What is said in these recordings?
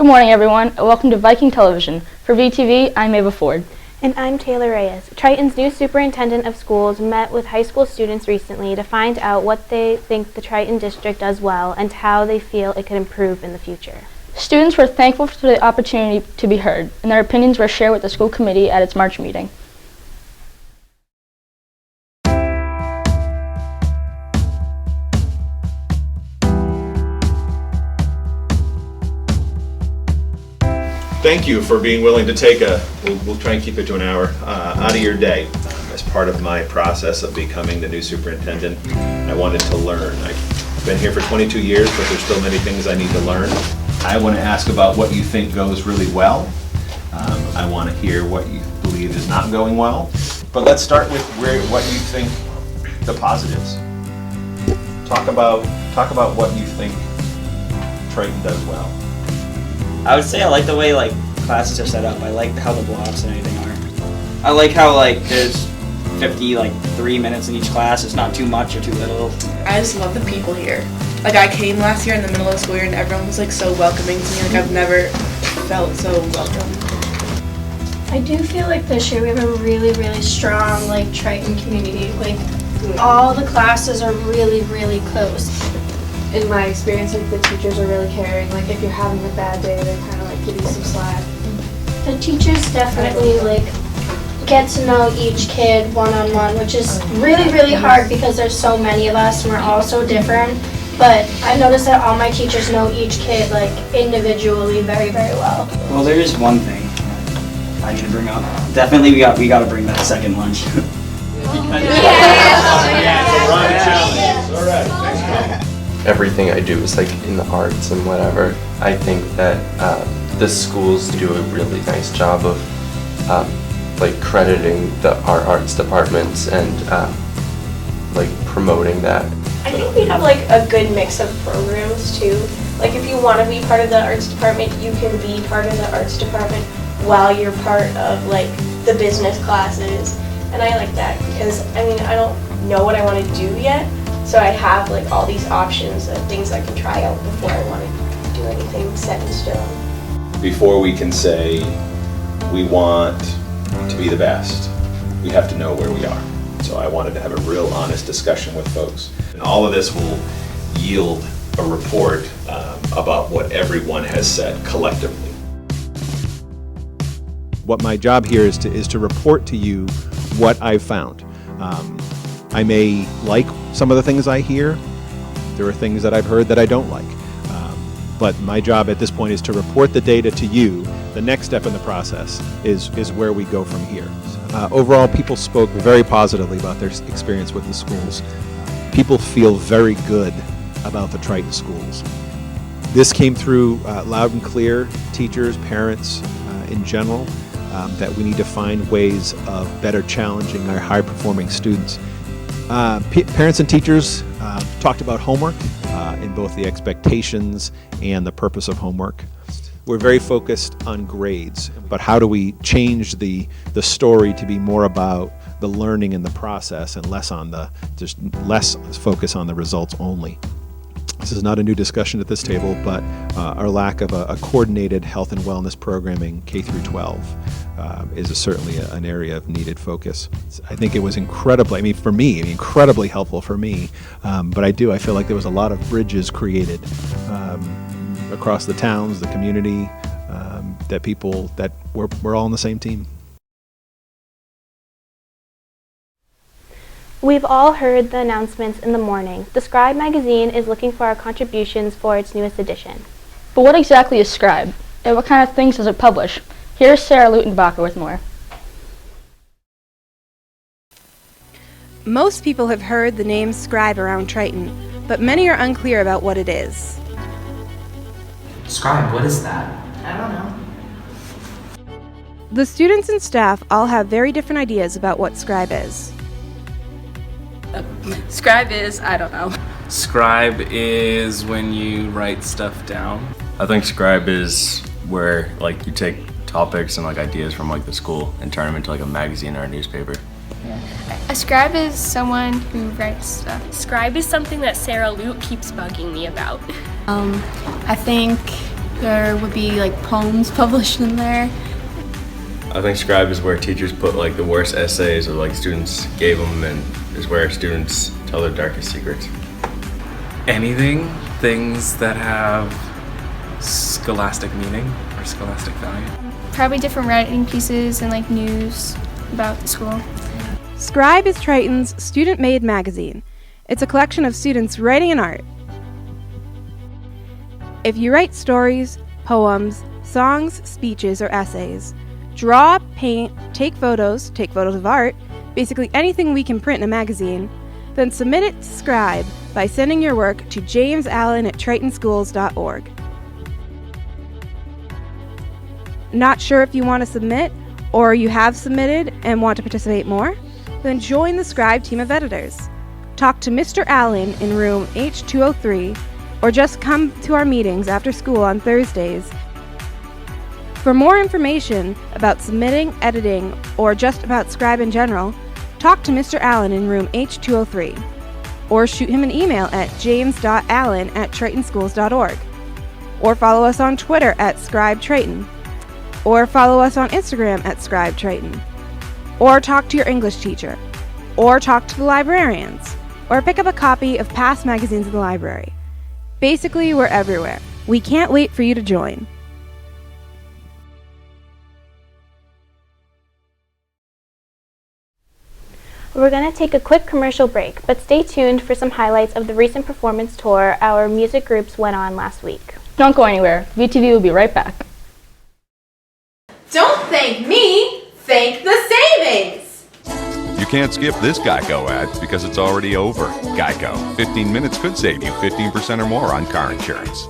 Good morning, everyone, and welcome to Viking Television. For VTV, I'm Ava Ford. And I'm Taylor Reyes. Triton's new superintendent of schools met with high school students recently to find out what they think the Triton district does well and how they feel it could improve in the future. Students were thankful for the opportunity to be heard, and their opinions were shared with the school committee at its March meeting. Thank you for being willing to take we'll try and keep it to an hour, out of your day. As part of my process of becoming the new superintendent, I wanted to learn. I've been here for 22 years, but there's still many things I need to learn. I want to ask about what you think goes really well. I want to hear what you believe is not going well. But let's start with what you think the positives. Talk about what you think Triton does well. I would say I like the way classes are set up. I like how the blocks and everything are. I like how there's 3 minutes in each class. It's not too much or too little. I just love the people here. I came last year in the middle of the school year and everyone was so welcoming to me. I've never felt so welcome. I do feel like this year we have a really, really strong Triton community. All the classes are really, really close. In my experience, the teachers are really caring. If you're having a bad day, they kind of give you some slack. The teachers definitely get to know each kid one-on-one, which is really, really hard because there's so many of us and we're all so different. But I noticed that all my teachers know each kid individually very, very well. Well, there is one thing I need to bring up. Definitely, we got to bring back second lunch. All right, thanks. Everything I do is in the arts and whatever. I think that the schools do a really nice job of crediting our arts departments and promoting that. I think we have a good mix of programs too. If you want to be part of the arts department, you can be part of the arts department while you're part of the business classes. And I like that because I don't know what I want to do yet. So I have all these options of things I can try out before I want to do anything set in stone. Before we can say we want to be the best, we have to know where we are. So I wanted to have a real honest discussion with folks. And all of this will yield a report about what everyone has said collectively. What my job here is to report to you what I've found. I may like some of the things I hear. There are things that I've heard that I don't like. But my job at this point is to report the data to you. The next step in the process is where we go from here. Overall, people spoke very positively about their experience with the schools. People feel very good about the Triton schools. This came through loud and clear, teachers, parents in general, that we need to find ways of better challenging our high-performing students. Parents and teachers talked about homework in both the expectations and the purpose of homework. We're very focused on grades, but how do we change the story to be more about the learning and the process and less focus on the results only? This is not a new discussion at this table, but our lack of a coordinated health and wellness programming K through 12 is certainly an area of needed focus. I think it was incredibly helpful for me, but I feel like there was a lot of bridges created across the towns, the community, that we're all on the same team. We've all heard the announcements in the morning. The Scribe magazine is looking for our contributions for its newest edition. But what exactly is Scribe, and what kind of things does it publish? Here's Sarah Lutenbacher with more. Most people have heard the name Scribe around Triton, but many are unclear about what it is. Scribe, what is that? I don't know. The students and staff all have very different ideas about what Scribe is. Scribe is, I don't know. Scribe is when you write stuff down. I think Scribe is where you take topics and ideas from the school and turn them into a magazine or a newspaper. A scribe is someone who writes stuff. Scribe is something that Sarah Lute keeps bugging me about. I think There would be like poems published in there. I think Scribe is where teachers put like the worst essays or like students gave them, and is where students tell their darkest secrets. Anything, things that have scholastic meaning or scholastic value. Probably different writing pieces and like news about the school. Scribe is Triton's student-made magazine. It's a collection of students writing and art. If you write stories, poems, songs, speeches, or essays, draw, paint, take photos of art, basically anything we can print in a magazine, then submit it to Scribe by sending your work to jamesallen@tritonschools.org. Not sure if you want to submit, or you have submitted and want to participate more? Then join the Scribe team of editors. Talk to Mr. Allen in room H203, or just come to our meetings after school on Thursdays. For more information about submitting, editing, or just about Scribe in general, talk to Mr. Allen in room H203, or shoot him an email at james.allen@tritonschools.org, or follow us on Twitter @ScribeTriton, or follow us on Instagram @ScribeTriton, or talk to your English teacher, or talk to the librarians, or pick up a copy of past magazines in the library. Basically, we're everywhere. We can't wait for you to join. We're going to take a quick commercial break, but stay tuned for some highlights of the recent performance tour our music groups went on last week. Don't go anywhere. VTV will be right back. Don't thank me, thank the savings! You can't skip this Geico ad because it's already over. Geico, 15 minutes could save you 15% or more on car insurance.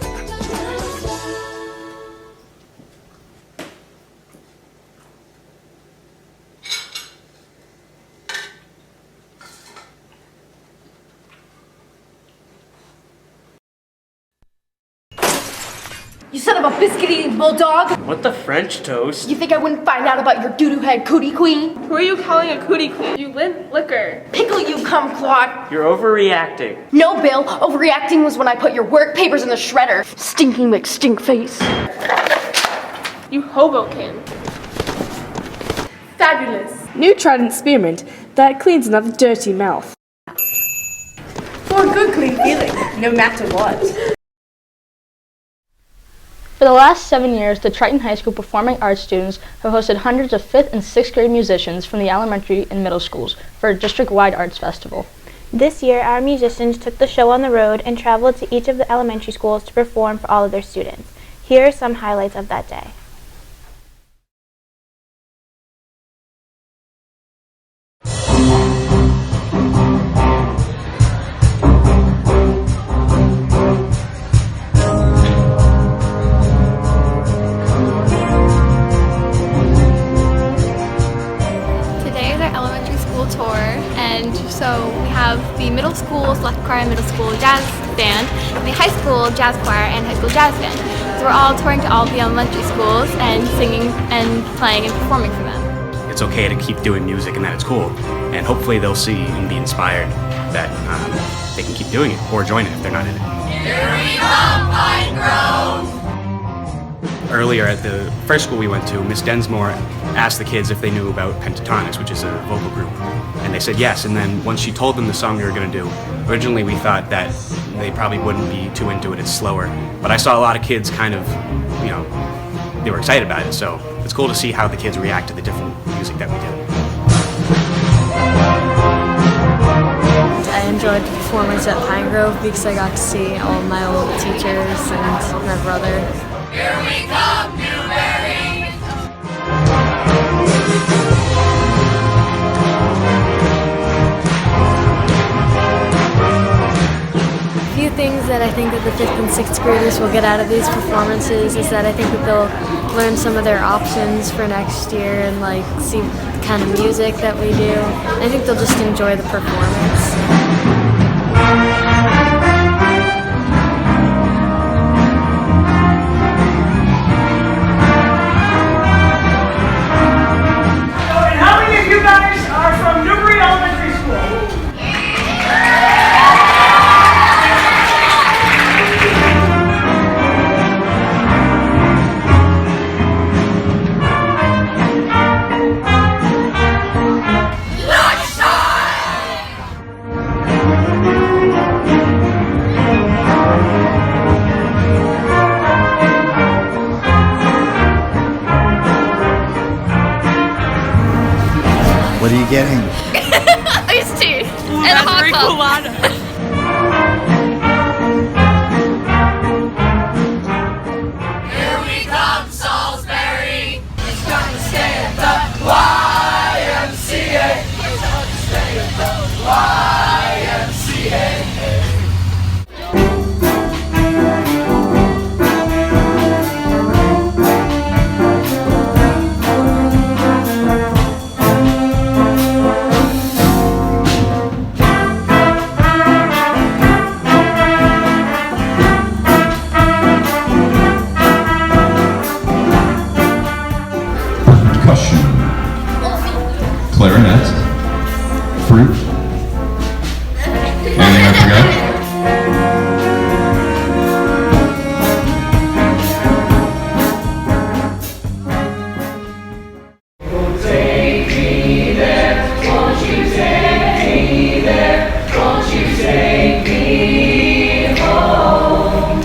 You son of a biscuit-eating bulldog! What the French toast? You think I wouldn't find out about your doo-doo head cootie queen? Who are you calling a cootie queen? You liquor. Pickle you kumquat! You're overreacting. No, Bill. Overreacting was when I put your work papers in the shredder. Stinking McStink face. You hobokin. Fabulous. New Triton spearmint that cleans another dirty mouth. For a good clean feeling, no matter what. For the last 7 years, the Triton High School Performing Arts students have hosted hundreds of 5th and 6th grade musicians from the elementary and middle schools for a district-wide arts festival. This year, our musicians took the show on the road and traveled to each of the elementary schools to perform for all of their students. Here are some highlights of that day. So we have the middle school select choir, middle school jazz band, and the high school jazz choir and high school jazz band. So we're all touring to all the elementary schools and singing and playing and performing for them. It's okay to keep doing music and that it's cool. And hopefully they'll see and be inspired that they can keep doing it or join it if they're not in it. Here we come, Pine Grove! Earlier at the first school we went to, Miss Densmore asked the kids if they knew about Pentatonics, which is a vocal group. And they said yes, and then once she told them the song we were going to do, originally we thought that they probably wouldn't be too into it, it's slower. But I saw a lot of kids kind of, they were excited about it, so it's cool to see how the kids react to the different music that we do. I enjoyed the performance at Pine Grove because I got to see all of my old teachers and my brother. Here we come, Newberry! A few things that I think that the 5th and 6th graders will get out of these performances is that I think that they'll learn some of their options for next year and see the kind of music that we do. I think they'll just enjoy the performance. are you getting? Iced tea and a hot cup. Here we come, Salisbury. It's time to stand up. YMCA. It's time to stand up. YMCA. Percussion, clarinet, fruit. Anything I forgot? Take me there, won't you take me there, won't you take me home?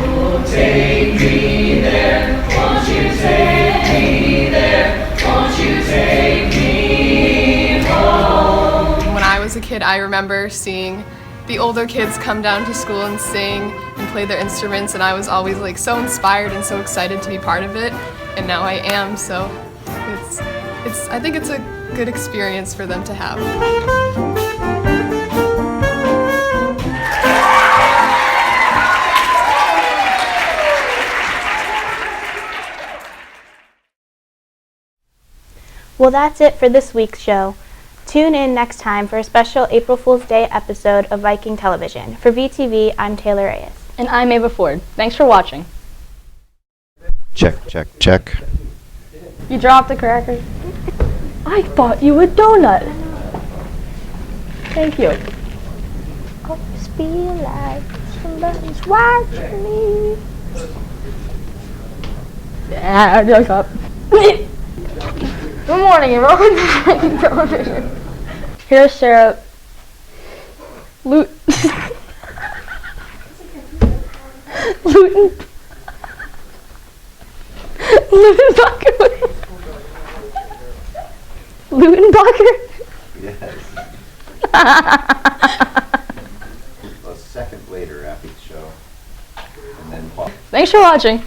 Oh, take me there, won't you take me there, won't you take me home? When I was a kid, I remember seeing the older kids come down to school and sing and play their instruments, and I was always like so inspired and so excited to be part of it, and now I am, so I think it's a good experience for them to have. Well, that's it for this week's show. Tune in next time for a special April Fool's Day episode of Viking Television. For VTV, I'm Taylor Reyes. And I'm Ava Ford. Thanks for watching. Check, check, check. You dropped the cracker. I bought you a donut. Thank you. Always feel like somebody's watching me. Yeah, I just up. Good morning, and welcome to Viking Television. Here's Sarah. Luton. Lutenbacher? Yes. A second later after the show. And then Thanks for watching.